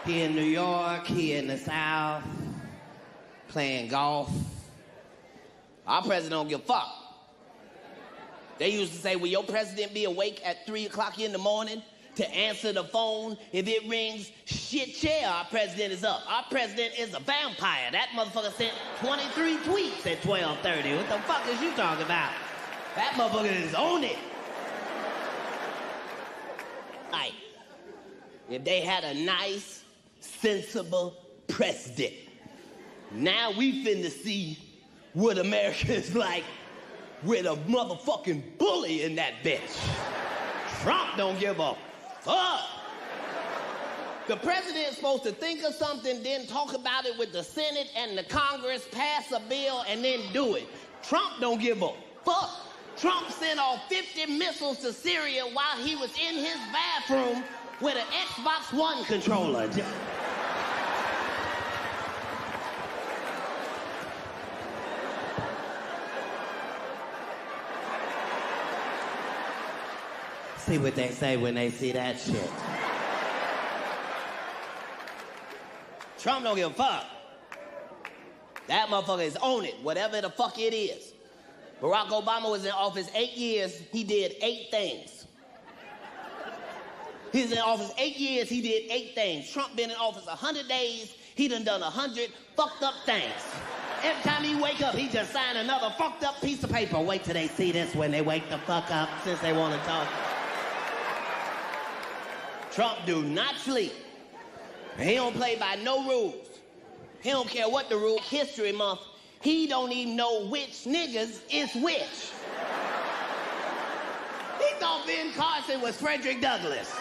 He in New York, he in the South, playing golf. Our president don't give a fuck. They used to say, will your president be awake at 3 o'clock in the morning to answer the phone? If it rings, shit, yeah, our president is up. Our president is a vampire. That motherfucker sent 23 tweets at 12:30. What the fuck is you talking about? That motherfucker is on it. Like, if they had a nice, sensible president, now we finna see what America is like with a motherfucking bully in that bitch. Trump don't give a fuck. The president's supposed to think of something, then talk about it with the Senate and the Congress, pass a bill, and then do it. Trump don't give a fuck. Trump sent off 50 missiles to Syria while he was in his bathroom with an Xbox One controller. See what they say when they see that shit. Trump don't give a fuck. That motherfucker is on it, whatever the fuck it is. Barack Obama was in office 8 years, he did 8 things. He was in office 8 years, he did 8 things. Trump been in office 100 days, he done 100 fucked up things. Every time he wake up, he just signed another fucked up piece of paper. Wait till they see this when they wake the fuck up, since they want to talk. Trump do not sleep. He don't play by no rules. He don't care what the rule. History Month, he don't even know which niggas is which. He thought Ben Carson was Frederick Douglass.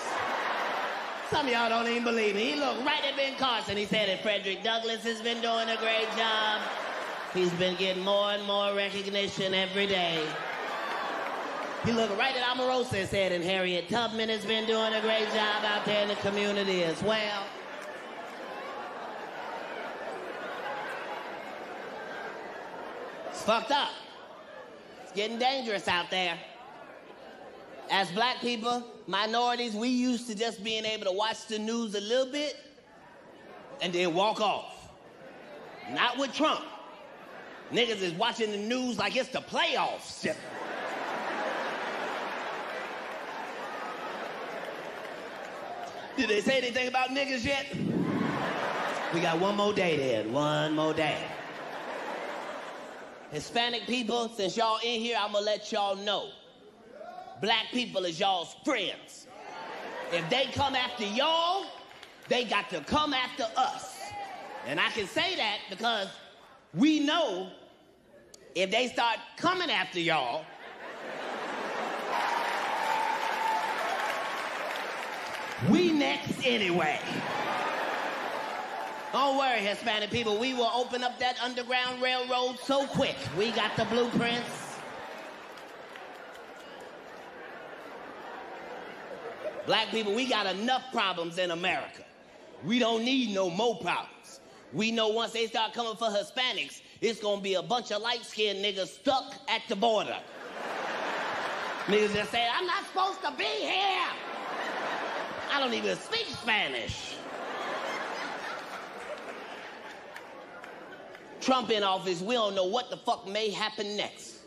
Some of y'all don't even believe me. He looked right at Ben Carson. He said that Frederick Douglass has been doing a great job. He's been getting more and more recognition every day. He looked right at Omarosa and said, and Harriet Tubman has been doing a great job out there in the community as well. It's fucked up. It's getting dangerous out there. As black people, minorities, we used to just being able to watch the news a little bit and then walk off. Not with Trump. Niggas is watching the news like it's the playoffs. Did they say anything about niggas yet? We got one more day then, one more day. Hispanic people, since y'all in here, I'm gonna let y'all know. Black people is y'all's friends. If they come after y'all, they got to come after us. And I can say that because we know if they start coming after y'all, we next anyway. Don't worry, Hispanic people. We will open up that Underground Railroad so quick. We got the blueprints. Black people, we got enough problems in America. We don't need no more problems. We know once they start coming for Hispanics, it's gonna be a bunch of light-skinned niggas stuck at the border. Niggas just say, I'm not supposed to be here. I don't even speak Spanish. Trump in office, we don't know what the fuck may happen next.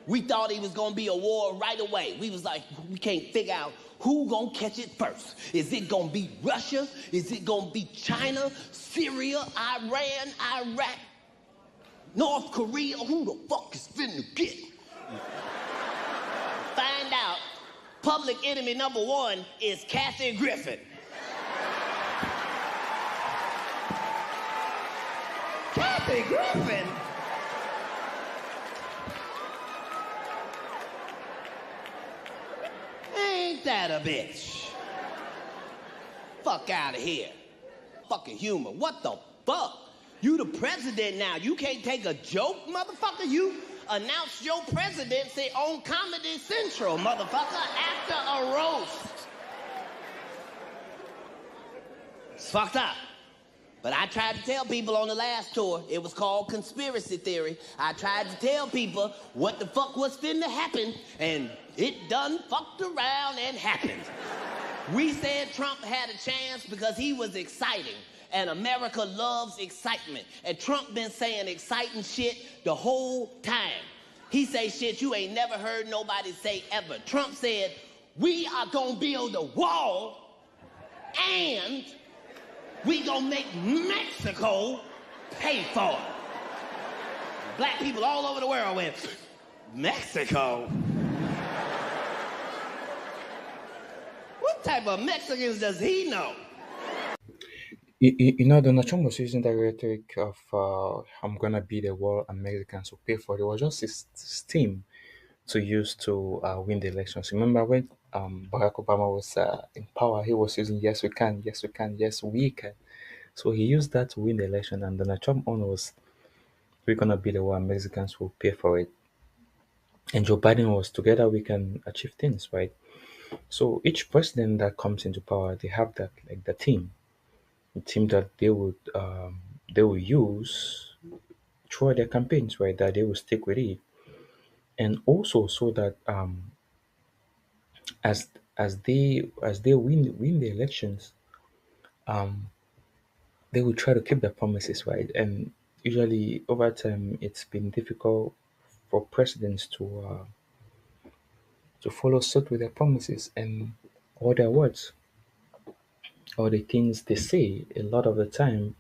We thought he was gonna be a war right away. We was like, we can't figure out who gonna catch it first. Is it gonna be Russia? Is it gonna be China, Syria, Iran, Iraq, North Korea? Who the fuck is finna get? Find out. Public enemy number 1 is Kathy Griffin. Kathy Griffin? Ain't that a bitch? Fuck out of here. Fucking humor. What the fuck? You the president now. You can't take a joke, motherfucker? You announced your presidency on Comedy Central, motherfucker, after a roast. It's fucked up. But I tried to tell people on the last tour, it was called Conspiracy Theory. I tried to tell people what the fuck was finna happen, and it done fucked around and happened. We said Trump had a chance because he was exciting. And America loves excitement. And Trump been saying exciting shit the whole time. He say shit you ain't never heard nobody say ever. Trump said, we are gonna build a wall and we gonna make Mexico pay for it. Black people all over the world went, Mexico? What type of Mexicans does he know? Donald Trump was using that rhetoric of "I'm gonna be the wall and Mexicans will pay for it." It was just his team to use to win the elections. Remember when Barack Obama was in power, he was using "Yes, we can, yes, we can, yes, we can." So he used that to win the election, and Donald Trump on was "We're gonna be the wall and Mexicans will pay for it." And Joe Biden was "Together we can achieve things," right? So each president that comes into power, they have that like the team that they will use throughout their campaigns, right? That they will stick with it, and also so that as as they win the elections, um, they will try to keep their promises, right? And usually over time, it's been difficult for presidents to follow suit with their promises and all their words or the things they say. A lot of the time,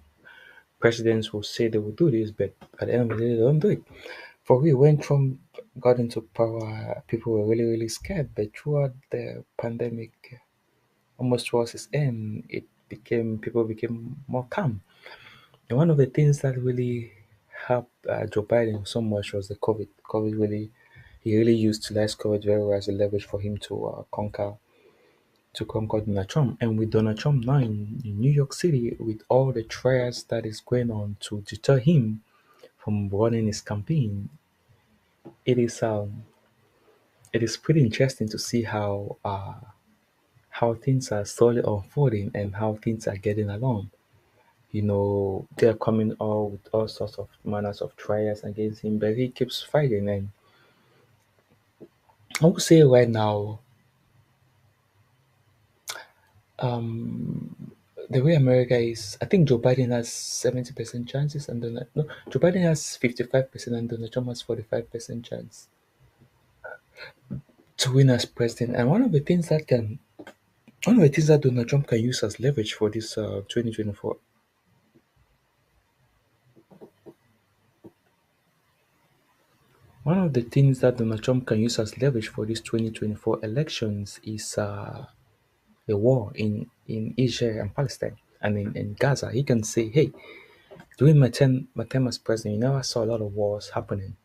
presidents will say they will do this, but at the end of the day, they don't do it. For real, when Trump got into power, people were really, really scared. But throughout the pandemic, almost towards its end, people became more calm. And one of the things that really helped Joe Biden so much was the COVID. He really utilized COVID very well as a leverage for him to conquer Donald Trump. And with Donald Trump now in New York City, with all the trials that is going on to deter him from running his campaign, it is um it is pretty interesting to see how things are slowly unfolding and how things are getting along. They're coming out with all sorts of manners of trials against him, but he keeps fighting. And I would say right now, the way America is, I think Joe Biden has 70% chances, and no, Joe Biden has 55%, and Donald Trump has 45% chance to win as president. And one of the things that Donald Trump can use as leverage for this 2024. One of the things that Donald Trump can use as leverage for these 2024 elections is the war in Israel and Palestine and in Gaza. He can say, hey, during my time as president, you never saw a lot of wars happening.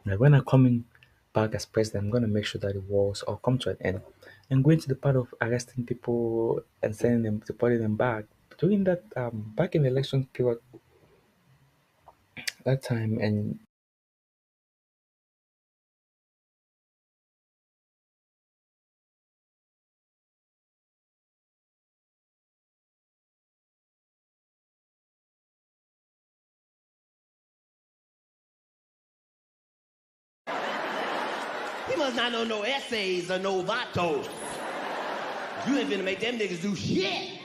Like when I come in back as president, I'm going to make sure that the wars all come to an end. And going to the part of arresting people and sending them, deporting them back. Doing that back in the election period, that time, and He must not know no essays or no vatos. You ain't finna make them niggas do shit.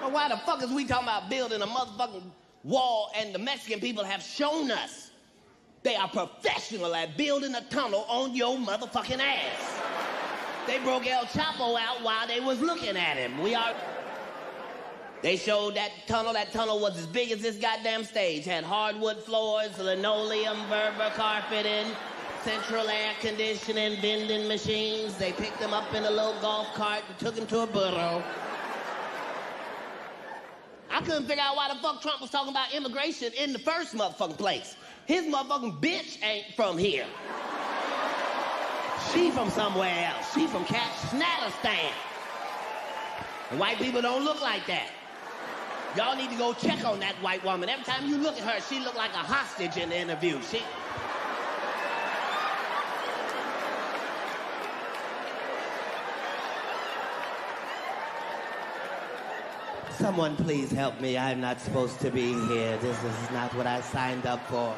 Well, why the fuck is we talking about building a motherfucking wall and the Mexican people have shown us they are professional at building a tunnel on your motherfucking ass. They broke El Chapo out while they was looking at him. They showed that tunnel was as big as this goddamn stage. Had hardwood floors, linoleum, Berber carpeting, central air conditioning, vending machines. They picked them up in a little golf cart and took them to a burro. I couldn't figure out why the fuck Trump was talking about immigration in the first motherfucking place. His motherfucking bitch ain't from here. She from somewhere else. She from Katt Snatterstan. And white people don't look like that. Y'all need to go check on that white woman. Every time you look at her, she look like a hostage in the interview. Someone please help me. I'm not supposed to be here. This is not what I signed up for.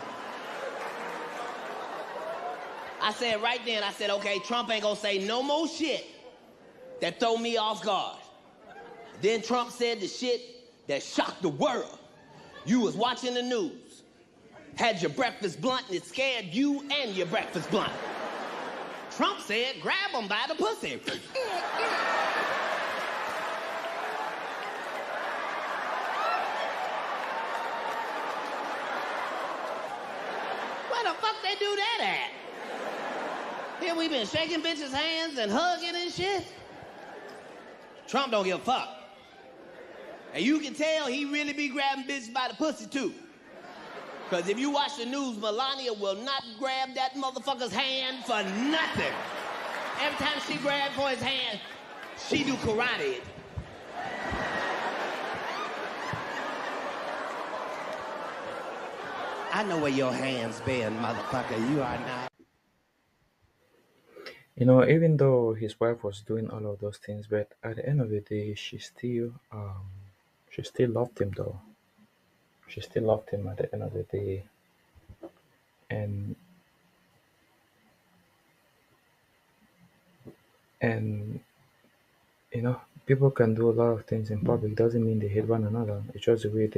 I said right then, okay, Trump ain't gonna say no more shit that throw me off guard. Then Trump said the shit that shocked the world. You was watching the news, had your breakfast blunt, and it scared you and your breakfast blunt. Trump said, grab him by the pussy. Where the fuck they do that at? Here we been shaking bitches' hands and hugging and shit. Trump don't give a fuck. And you can tell he really be grabbing bitches by the pussy too. Because if you watch the news, Melania will not grab that motherfucker's hand for nothing. Every time she grabs for his hand, she do karate. I know where your hands been, motherfucker. You are not. Even though his wife was doing all of those things, but at the end of the day, she still loved him though. She still loved him at the end of the day, and and people can do a lot of things in public. Doesn't mean they hate one another. It's just the way